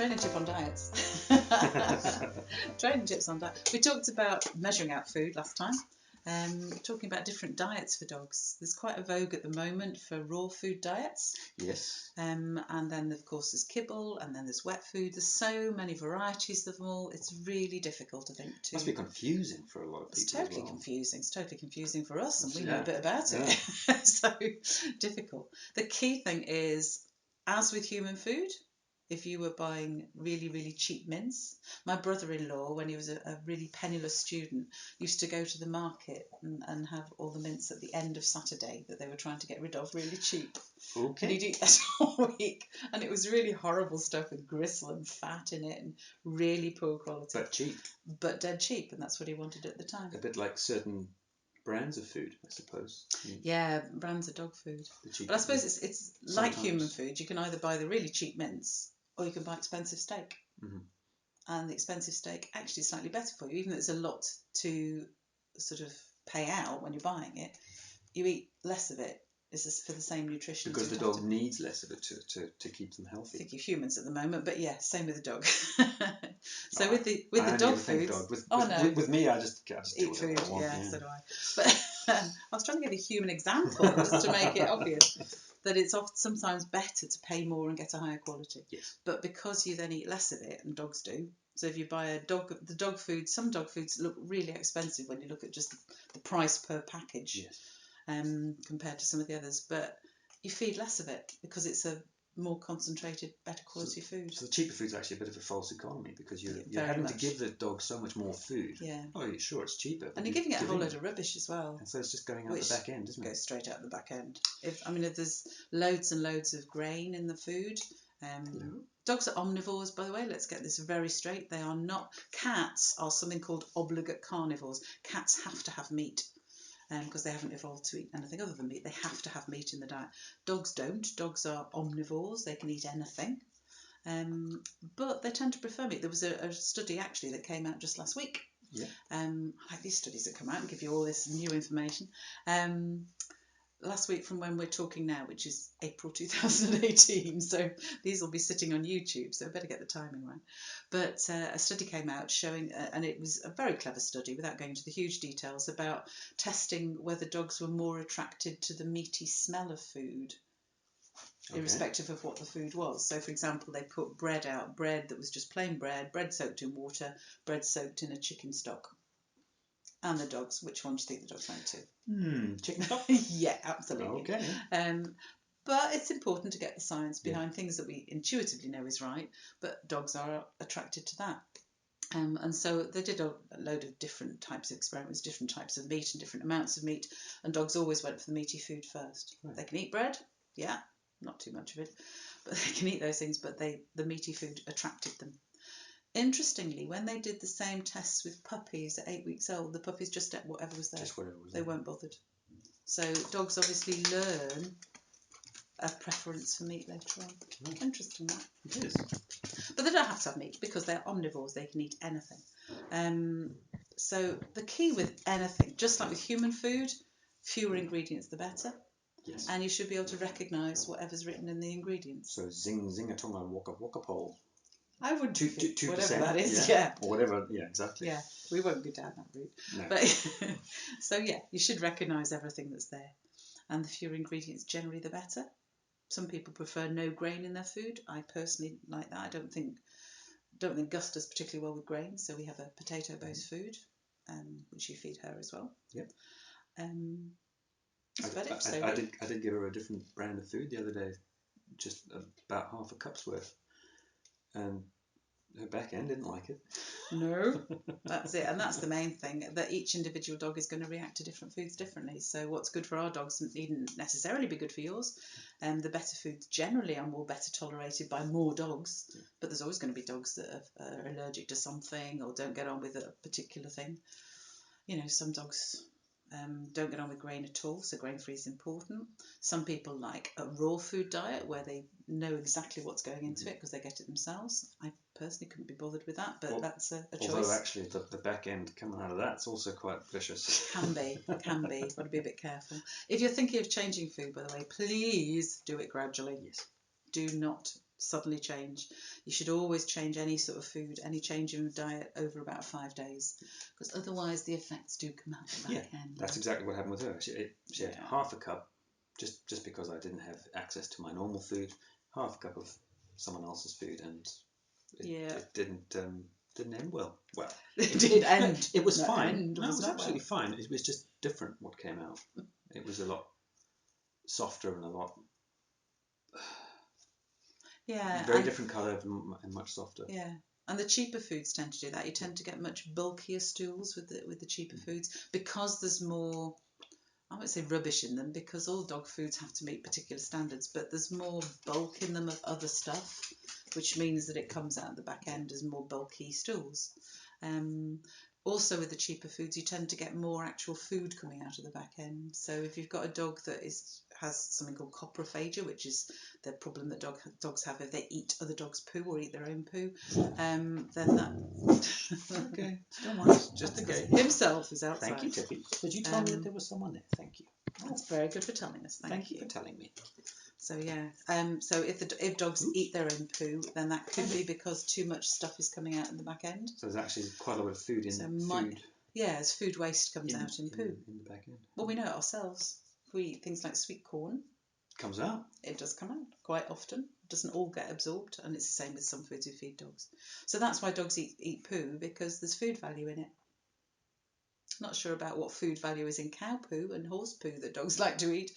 training tip on diets. Training tips on diet. We talked about measuring out food last time. Talking about different diets for dogs. There's quite a vogue at the moment for raw food diets. Yes. And then, of course, there's kibble, and then there's wet food. There's so many varieties of them all. It's really difficult, I think, to... Must be confusing for a lot of people. It's totally as well. confusing. It's totally confusing for us, and we Yeah. know a bit about it. So difficult. The key thing is, as with human food, if you were buying really, really cheap mince, my brother-in-law, when he was a really penniless student, used to go to the market and have all the mince at the end of Saturday that they were trying to get rid of really cheap. Okay. And he'd eat that all week. And it was really horrible stuff with gristle and fat in it and really poor quality. But cheap. But dead cheap, and that's what he wanted at the time. A bit like certain brands of food, I suppose. Yeah, brands of dog food. But I suppose it's like human food. You can either buy the really cheap mince or you can buy expensive steak. Mm-hmm. And the expensive steak actually is slightly better for you, even though it's a lot to sort of pay out when you're buying it. You eat less of it. It's just for the same nutrition. Because the dog needs less of it to keep them healthy. I think of humans at the moment, but yeah, same with the dog. So with the dog food, with me, I just eat food. Yeah, so do I. But I was trying to give a human example just to make it obvious that it's sometimes better to pay more and get a higher quality. Yes. But because you then eat less of it, and dogs do. So if you buy the dog food, some dog foods look really expensive when you look at just the price per package. Yes. Compared to some of the others, but you feed less of it because it's a more concentrated, better quality food. So the cheaper food's actually a bit of a false economy because you're having to give the dog so much more food. Yeah. Oh, sure, it's cheaper. And you're giving it a whole load of rubbish as well. And so it's just going out the back end, isn't it? Goes straight out the back end. If there's loads and loads of grain in the food. Dogs are omnivores, by the way. Let's get this very straight. They are not. Cats are something called obligate carnivores. Cats have to have meat. Because they haven't evolved to eat anything other than meat. They have to have meat in the diet. Dogs don't. Dogs are omnivores. They can eat anything. But they tend to prefer meat. There was a study actually that came out just last week. Yeah. I like these studies that come out and give you all this new information. Last week from when we're talking now, which is April 2018. So these will be sitting on YouTube, so I better get the timing right. But a study came out showing, and it was a very clever study without going into the huge details, about testing whether dogs were more attracted to the meaty smell of food, irrespective of what the food was. So, for example, they put bread out, bread that was just plain bread soaked in water, bread soaked in a chicken stock. And the dogs, which one do you think the dogs went to? Chicken stock? Yeah, absolutely. Okay. But it's important to get the science behind things that we intuitively know is right, but dogs are attracted to that. And so they did a load of different types of experiments, different types of meat and different amounts of meat, and dogs always went for the meaty food first. Right. They can eat bread, yeah, not too much of it, but they can eat those things, but the meaty food attracted them. Interestingly, when they did the same tests with puppies at 8 weeks old, the puppies just ate whatever was there. Just whatever was there. They weren't bothered. So dogs obviously learn a preference for meat later on. Right. Interesting that. It is. But they don't have to have meat because they're omnivores. They can eat anything. So the key with anything, just like with human food, fewer ingredients the better. Yes. And you should be able to recognise whatever's written in the ingredients. So zingatonga waka pole. I would do 2%, whatever that is, yeah. Or whatever, yeah, exactly. Yeah, we won't go down that route. No. But so yeah, you should recognise everything that's there, and the fewer ingredients generally the better. Some people prefer no grain in their food. I personally like that. I don't think Gus does particularly well with grain, so we have a potato-based food, which you feed her as well. Yep. That's about it. So I did give her a different brand of food the other day, just about half a cup's worth. And her back end didn't like it. No, that's it. And that's the main thing, that each individual dog is going to react to different foods differently. So what's good for our dogs needn't necessarily be good for yours. The better foods generally are better tolerated by more dogs. Yeah. But there's always going to be dogs that are allergic to something or don't get on with a particular thing. Some dogs don't get on with grain at all, so grain-free is important. Some people like a raw food diet where they know exactly what's going into it because they get it themselves. I personally couldn't be bothered with that, but that's a choice. Although actually the back end coming out of that's also quite vicious. Can be. Got to be a bit careful. If you're thinking of changing food, by the way, please do it gradually. Yes. Do not suddenly change. You should always change any sort of food, any change in diet over about 5 days, because otherwise the effects do come out the back end. That's exactly what happened with her. She had half a cup, just because I didn't have access to my normal food, half a cup of someone else's food, and it didn't end well. Well, it did end. It was No, fine. No, it was not absolutely well. fine. It was just different what came out. It was a lot softer and a lot very different colour and much softer. Yeah. And the cheaper foods tend to do that. You tend to get much bulkier stools with the cheaper foods, because there's more, I won't say rubbish in them, because all dog foods have to meet particular standards, but there's more bulk in them of other stuff, which means that it comes out the back end as more bulky stools. Also, with the cheaper foods, you tend to get more actual food coming out of the back end. So if you've got a dog that has something called coprophagia, which is the problem that dogs have if they eat other dogs' poo or eat their own poo, then that... Okay, don't worry, just a game. Himself is outside. Thank you, Tippy. Did you tell me that there was someone there? Thank you. That's very good for telling us. Thank you for telling me. So so if dogs eat their own poo, then that could be because too much stuff is coming out in the back end. So there's actually quite a lot of food in food. Yeah, as food waste comes out in poo. In the back end. Well, we know it ourselves. If we eat things like sweet corn, comes out. It does come out quite often. It doesn't all get absorbed, and it's the same with some foods we feed dogs. So that's why dogs eat poo, because there's food value in it. Not sure about what food value is in cow poo and horse poo that dogs like to eat.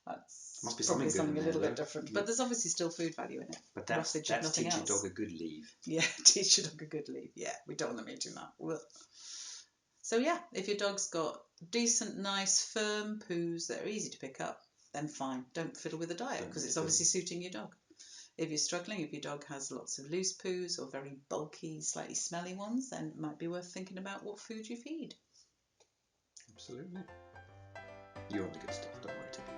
That's must be probably something a little bit different. But there's obviously still food value in it. But that's teach your dog a good leave. Yeah, teach your dog a good leave. Yeah, we don't want them eating that. Ugh. So yeah, if your dog's got decent, nice, firm poos that are easy to pick up, then fine. Don't fiddle with the diet, because it's obviously suiting your dog. If you're struggling, if your dog has lots of loose poos or very bulky, slightly smelly ones, then it might be worth thinking about what food you feed. Absolutely. You're on the good stuff, don't worry, Tippy.